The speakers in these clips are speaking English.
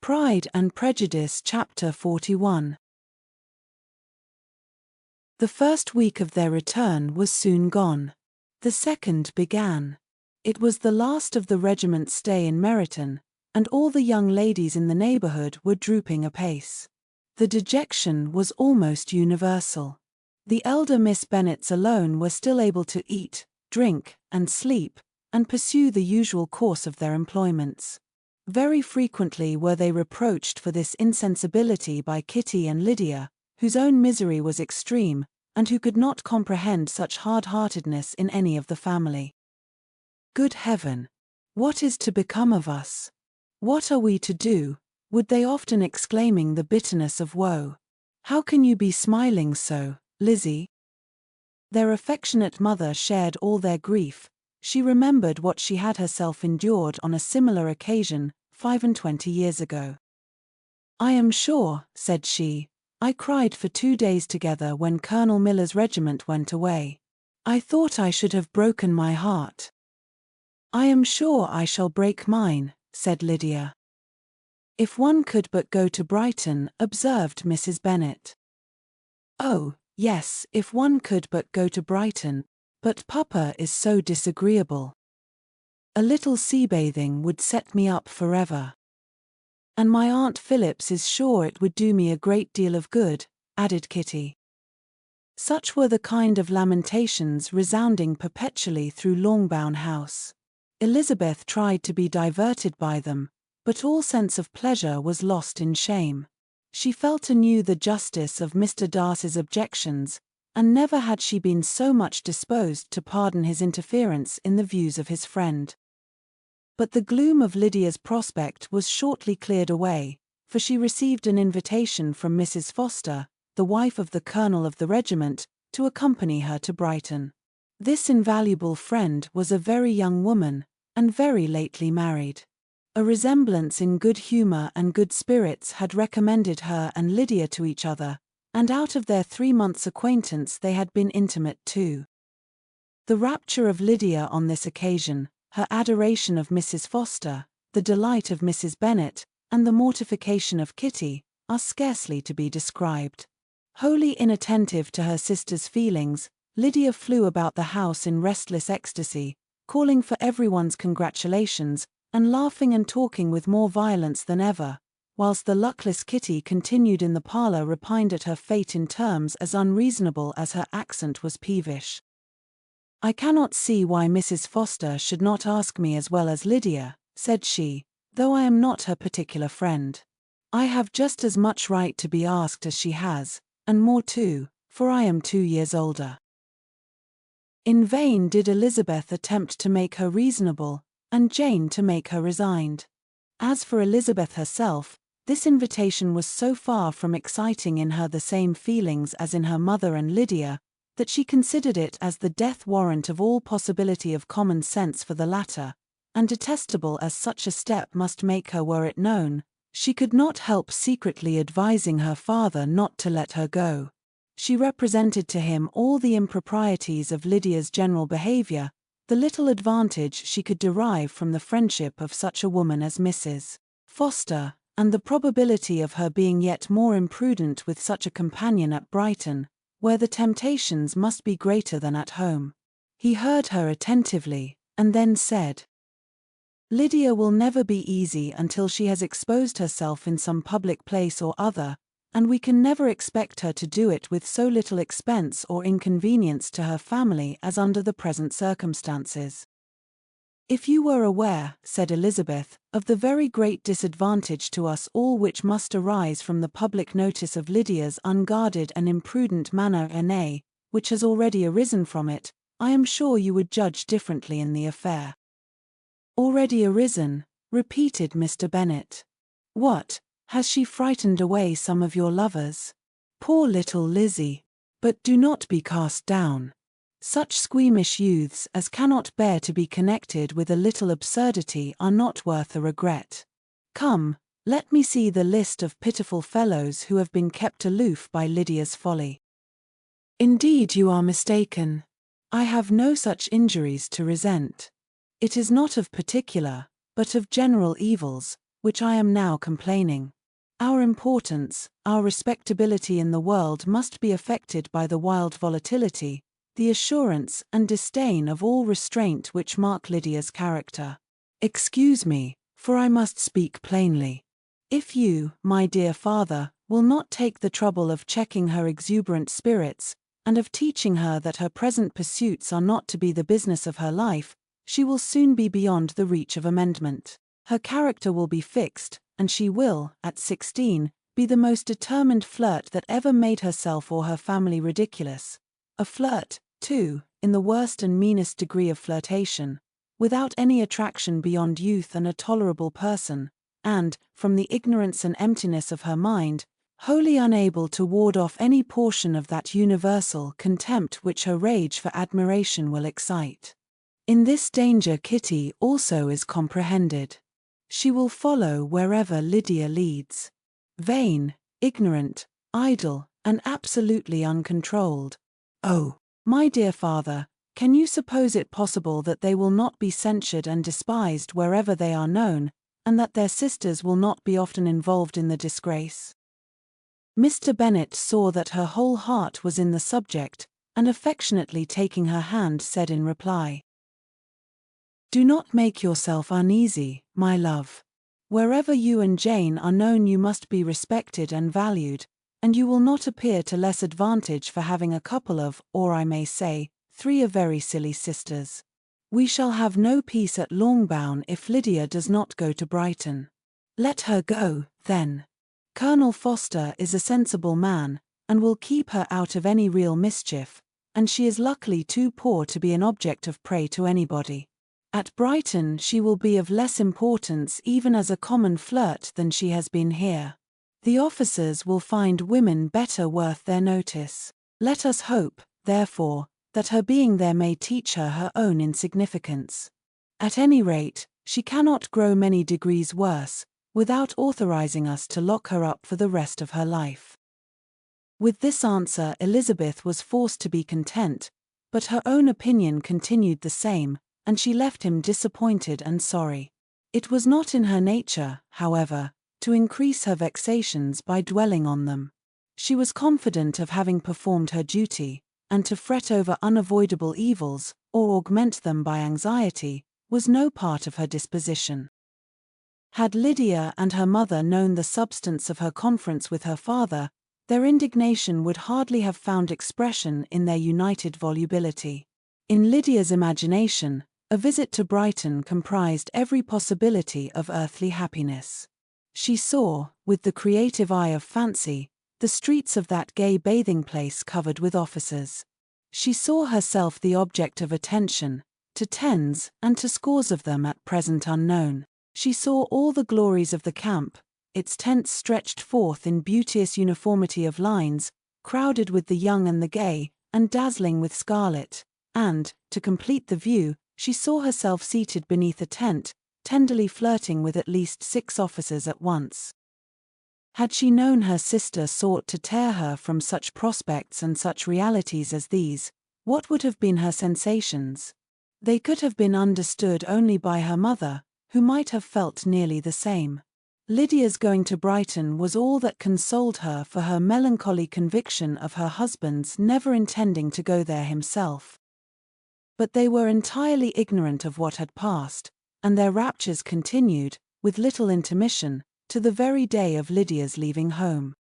Pride and Prejudice Chapter 41. The first week of their return was soon gone. The second began. It was the last of the regiment's stay in Meryton, and all the young ladies in the neighbourhood were drooping apace. The dejection was almost universal. The elder Miss Bennets alone were still able to eat, drink, and sleep, and pursue the usual course of their employments. Very frequently were they reproached for this insensibility by Kitty and Lydia, whose own misery was extreme, and who could not comprehend such hard-heartedness in any of the family. "Good heaven! What is to become of us? What are we to do?" would they often exclaiming the bitterness of woe. "How can you be smiling so, Lizzie?" Their affectionate mother shared all their grief. She remembered what she had herself endured on a similar occasion 25 years ago. "I am sure," said she, "I cried for 2 days together when Colonel Miller's regiment went away. I thought I should have broken my heart." "I am sure I shall break mine," said Lydia. "If one could but go to Brighton," observed Mrs. Bennet. "Oh, yes, if one could but go to Brighton, but Papa is so disagreeable. A little sea bathing would set me up forever. And my Aunt Phillips is sure it would do me a great deal of good," added Kitty. Such were the kind of lamentations resounding perpetually through Longbourn House. Elizabeth tried to be diverted by them, but all sense of pleasure was lost in shame. She felt anew the justice of Mr. Darcy's objections, and never had she been so much disposed to pardon his interference in the views of his friend. But the gloom of Lydia's prospect was shortly cleared away, for she received an invitation from Mrs. Foster, the wife of the colonel of the regiment, to accompany her to Brighton. This invaluable friend was a very young woman, and very lately married. A resemblance in good humour and good spirits had recommended her and Lydia to each other, and out of their 3 months' acquaintance they had been intimate too. The rapture of Lydia on this occasion, her adoration of Mrs. Foster, the delight of Mrs. Bennet, and the mortification of Kitty, are scarcely to be described. Wholly inattentive to her sister's feelings, Lydia flew about the house in restless ecstasy, calling for everyone's congratulations, and laughing and talking with more violence than ever, whilst the luckless Kitty continued in the parlour repined at her fate in terms as unreasonable as her accent was peevish. "I cannot see why Mrs. Foster should not ask me as well as Lydia," said she, "though I am not her particular friend. I have just as much right to be asked as she has, and more too, for I am 2 years older." In vain did Elizabeth attempt to make her reasonable, and Jane to make her resigned. As for Elizabeth herself, this invitation was so far from exciting in her the same feelings as in her mother and Lydia, that she considered it as the death warrant of all possibility of common sense for the latter, and detestable as such a step must make her were it known, she could not help secretly advising her father not to let her go. She represented to him all the improprieties of Lydia's general behaviour, the little advantage she could derive from the friendship of such a woman as Mrs. Foster, and the probability of her being yet more imprudent with such a companion at Brighton, where the temptations must be greater than at home. He heard her attentively, and then said, "Lydia will never be easy until she has exposed herself in some public place or other, and we can never expect her to do it with so little expense or inconvenience to her family as under the present circumstances." "If you were aware," said Elizabeth, "of the very great disadvantage to us all which must arise from the public notice of Lydia's unguarded and imprudent manner and which has already arisen from it, I am sure you would judge differently in the affair." "Already arisen," repeated Mr. Bennet. "What, has she frightened away some of your lovers? Poor little Lizzie! But do not be cast down. Such squeamish youths as cannot bear to be connected with a little absurdity are not worth a regret. Come, let me see the list of pitiful fellows who have been kept aloof by Lydia's folly." "Indeed you are mistaken. I have no such injuries to resent. It is not of particular, but of general evils, which I am now complaining. Our importance, our respectability in the world must be affected by the wild volatility, the assurance and disdain of all restraint which mark Lydia's character. Excuse me, for I must speak plainly. If you, my dear father, will not take the trouble of checking her exuberant spirits, and of teaching her that her present pursuits are not to be the business of her life, she will soon be beyond the reach of amendment. Her character will be fixed, and she will, at 16, be the most determined flirt that ever made herself or her family ridiculous. A flirt, too, in the worst and meanest degree of flirtation, without any attraction beyond youth and a tolerable person, and, from the ignorance and emptiness of her mind, wholly unable to ward off any portion of that universal contempt which her rage for admiration will excite. In this danger Kitty also is comprehended. She will follow wherever Lydia leads. Vain, ignorant, idle, and absolutely uncontrolled. Oh, my dear father, can you suppose it possible that they will not be censured and despised wherever they are known, and that their sisters will not be often involved in the disgrace? Mr. Bennet saw that her whole heart was in the subject, and affectionately taking her hand said in reply, "Do not make yourself uneasy, my love. Wherever you and Jane are known you must be respected and valued, and you will not appear to less advantage for having a couple of, or I may say, 3 of very silly sisters. We shall have no peace at Longbourn if Lydia does not go to Brighton. Let her go, then. Colonel Forster is a sensible man, and will keep her out of any real mischief, and she is luckily too poor to be an object of prey to anybody. At Brighton she will be of less importance even as a common flirt than she has been here. The officers will find women better worth their notice. Let us hope, therefore, that her being there may teach her her own insignificance. At any rate, she cannot grow many degrees worse, without authorizing us to lock her up for the rest of her life." With this answer Elizabeth was forced to be content, but her own opinion continued the same, and she left him disappointed and sorry. It was not in her nature, however, to increase her vexations by dwelling on them. She was confident of having performed her duty, and to fret over unavoidable evils, or augment them by anxiety, was no part of her disposition. Had Lydia and her mother known the substance of her conference with her father, their indignation would hardly have found expression in their united volubility. In Lydia's imagination, a visit to Brighton comprised every possibility of earthly happiness. She saw, with the creative eye of fancy, the streets of that gay bathing place covered with officers. She saw herself the object of attention, to tens and to scores of them at present unknown. She saw all the glories of the camp, its tents stretched forth in beauteous uniformity of lines, crowded with the young and the gay, and dazzling with scarlet, and, to complete the view, she saw herself seated beneath a tent, tenderly flirting with at least 6 officers at once. Had she known her sister sought to tear her from such prospects and such realities as these, what would have been her sensations? They could have been understood only by her mother, who might have felt nearly the same. Lydia's going to Brighton was all that consoled her for her melancholy conviction of her husband's never intending to go there himself. But they were entirely ignorant of what had passed, and their raptures continued, with little intermission, to the very day of Lydia's leaving home.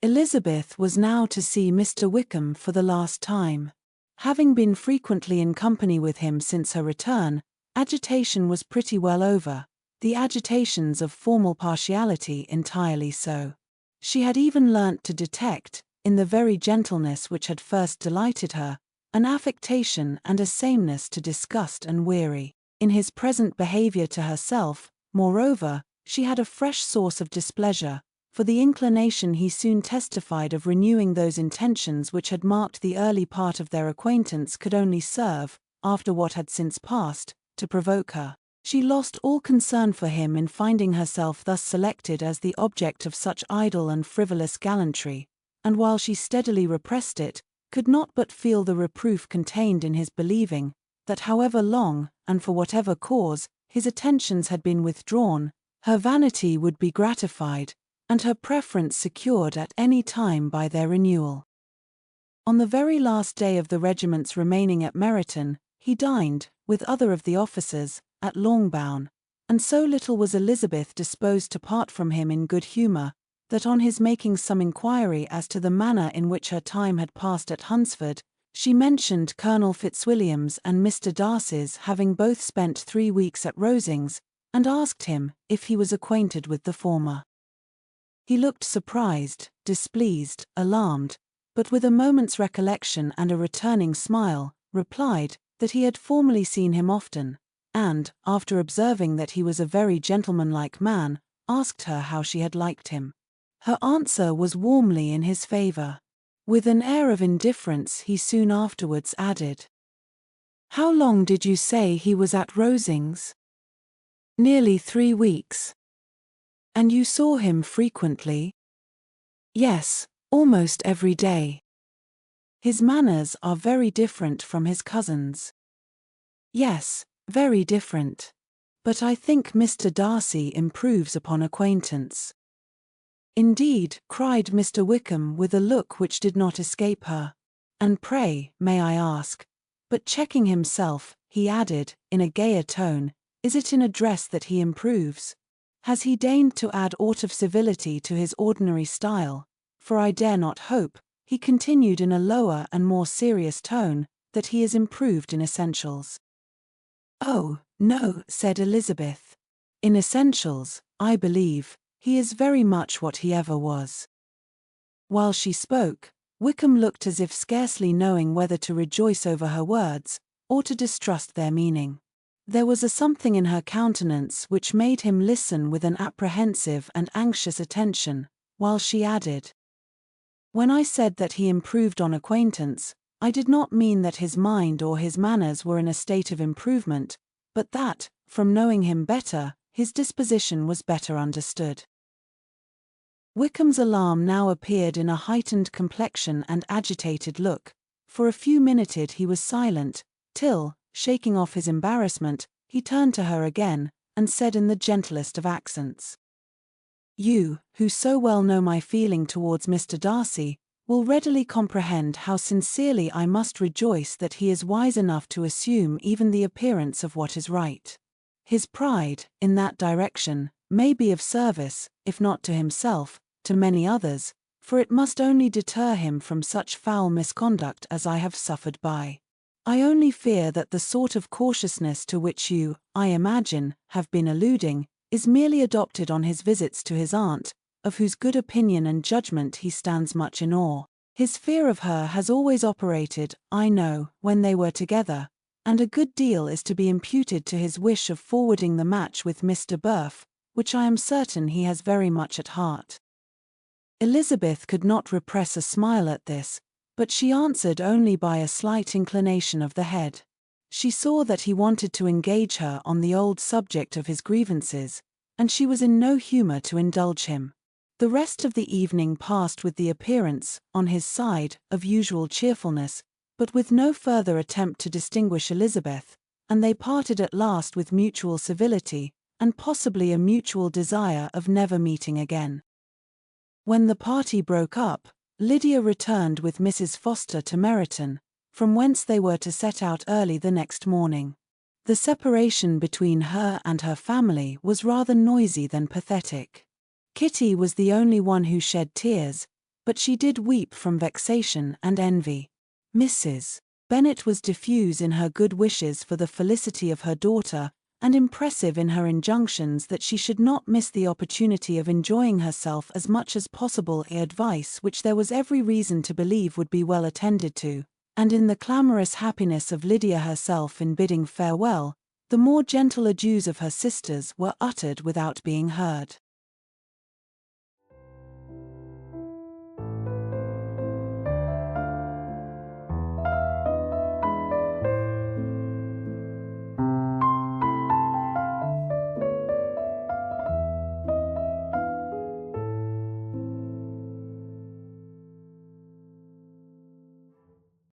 Elizabeth was now to see Mr. Wickham for the last time. Having been frequently in company with him since her return, agitation was pretty well over, the agitations of formal partiality entirely so. She had even learnt to detect, in the very gentleness which had first delighted her, an affectation and a sameness to disgust and weary. In his present behaviour to herself, moreover, she had a fresh source of displeasure, for the inclination he soon testified of renewing those intentions which had marked the early part of their acquaintance could only serve, after what had since passed, to provoke her. She lost all concern for him in finding herself thus selected as the object of such idle and frivolous gallantry, and while she steadily repressed it, could not but feel the reproof contained in his believing, that however long, and for whatever cause, his attentions had been withdrawn, Her vanity would be gratified, and her preference secured at any time by their renewal. On the very last day of the regiment's remaining at Meryton, he dined, with other of the officers, at Longbourn, and so little was Elizabeth disposed to part from him in good humour, that on his making some inquiry as to the manner in which her time had passed at Hunsford, she mentioned Colonel Fitzwilliam's and Mr. Darcy's having both spent 3 weeks at Rosings, and asked him if he was acquainted with the former. He looked surprised, displeased, alarmed, but with a moment's recollection and a returning smile, replied that he had formerly seen him often, and, after observing that he was a very gentlemanlike man, asked her how she had liked him. Her answer was warmly in his favour. With an air of indifference he soon afterwards added, "How long did you say he was at Rosings?" "Nearly 3 weeks." "And you saw him frequently?" "Yes, almost every day." "His manners are very different from his cousin's." "Yes, very different. But I think Mr. Darcy improves upon acquaintance." "Indeed," cried Mr. Wickham with a look which did not escape her. "And pray, may I ask," but checking himself, he added, in a gayer tone, "is it in address that he improves? Has he deigned to add aught of civility to his ordinary style? For I dare not hope," he continued in a lower and more serious tone, "that he is improved in essentials." "Oh, no," said Elizabeth. "In essentials, I believe, he is very much what he ever was." While she spoke, Wickham looked as if scarcely knowing whether to rejoice over her words, or to distrust their meaning. There was a something in her countenance which made him listen with an apprehensive and anxious attention, while she added, "When I said that he improved on acquaintance, I did not mean that his mind or his manners were in a state of improvement, but that, from knowing him better, his disposition was better understood." Wickham's alarm now appeared in a heightened complexion and agitated look. For a few minutes he was silent, till, shaking off his embarrassment, he turned to her again, and said in the gentlest of accents, "You, who so well know my feeling towards Mr. Darcy, will readily comprehend how sincerely I must rejoice that he is wise enough to assume even the appearance of what is right. His pride, in that direction, may be of service, if not to himself, to many others, for it must only deter him from such foul misconduct as I have suffered by. I only fear that the sort of cautiousness to which you, I imagine, have been alluding, is merely adopted on his visits to his aunt, of whose good opinion and judgment he stands much in awe. His fear of her has always operated, I know, when they were together, and a good deal is to be imputed to his wish of forwarding the match with Mr. Birraj, which I am certain he has very much at heart." Elizabeth could not repress a smile at this, but she answered only by a slight inclination of the head. She saw that he wanted to engage her on the old subject of his grievances, and she was in no humour to indulge him. The rest of the evening passed with the appearance, on his side, of usual cheerfulness, but with no further attempt to distinguish Elizabeth, and they parted at last with mutual civility, and possibly a mutual desire of never meeting again. When the party broke up, Lydia returned with Mrs. Foster to Meryton, from whence they were to set out early the next morning. The separation between her and her family was rather noisy than pathetic. Kitty was the only one who shed tears, but she did weep from vexation and envy. Mrs. Bennet was diffuse in her good wishes for the felicity of her daughter, and impressive in her injunctions that she should not miss the opportunity of enjoying herself as much as possible, advice which there was every reason to believe would be well attended to, and in the clamorous happiness of Lydia herself in bidding farewell, the more gentle adieus of her sisters were uttered without being heard.